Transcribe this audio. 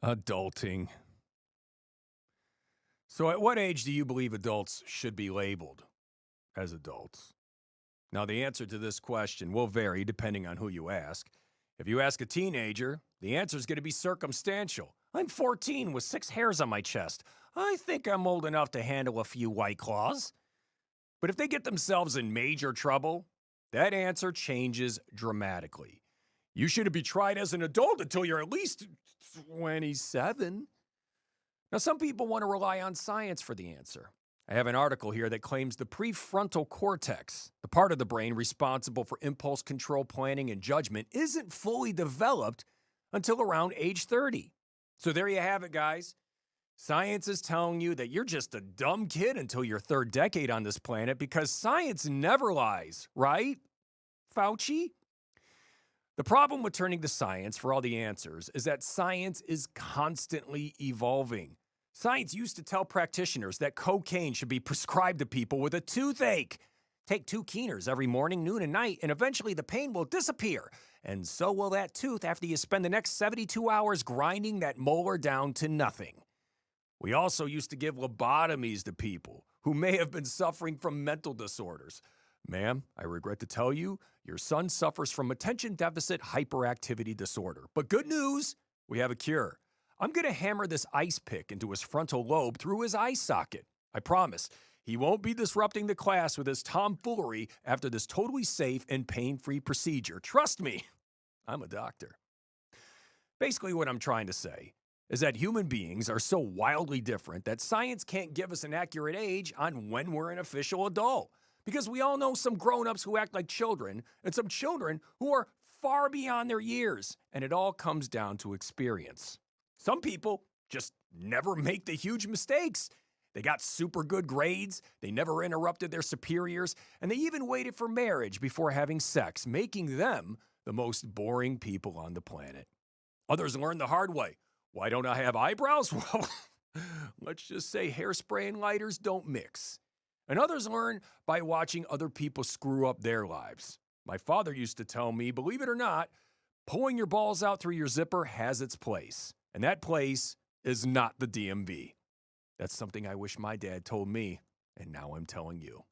Adulting. So, at what age do you believe adults should be labeled as adults? Now, the answer to this question will vary depending on who you ask. If you ask a teenager, the answer is going to be circumstantial. I'm 14 with 6 hairs on my chest. I think I'm old enough to handle a few white claws. But if they get themselves in major trouble, that answer changes dramatically. You shouldn't be tried as an adult until you're at least 27. Now, some people want to rely on science for the answer. I have an article here that claims the prefrontal cortex, the part of the brain responsible for impulse control, planning, and judgment, isn't fully developed until around age 30. So there you have it, guys. Science is telling you that you're just a dumb kid until your third decade on this planet because science never lies, right, Fauci? The problem with turning to science for all the answers is that science is constantly evolving. Science used to tell practitioners that cocaine should be prescribed to people with a toothache. Take 2 Keeners every morning, noon, and night, and eventually the pain will disappear. And so will that tooth after you spend the next 72 hours grinding that molar down to nothing. We also used to give lobotomies to people who may have been suffering from mental disorders. Ma'am, I regret to tell you, your son suffers from attention deficit hyperactivity disorder. But good news, we have a cure. I'm going to hammer this ice pick into his frontal lobe through his eye socket. I promise. He won't be disrupting the class with his tomfoolery after this totally safe and pain-free procedure. Trust me, I'm a doctor. Basically, what I'm trying to say is that human beings are so wildly different that science can't give us an accurate age on when we're an official adult. Because we all know some grown-ups who act like children and some children who are far beyond their years. And it all comes down to experience. Some people just never make the huge mistakes. They got super good grades, they never interrupted their superiors, and they even waited for marriage before having sex, making them the most boring people on the planet. Others learned the hard way. Why don't I have eyebrows? Well, let's just say hairspray and lighters don't mix. And others learn by watching other people screw up their lives. My father used to tell me, believe it or not, pulling your balls out through your zipper has its place. And that place is not the DMV. That's something I wish my dad told me, and now I'm telling you.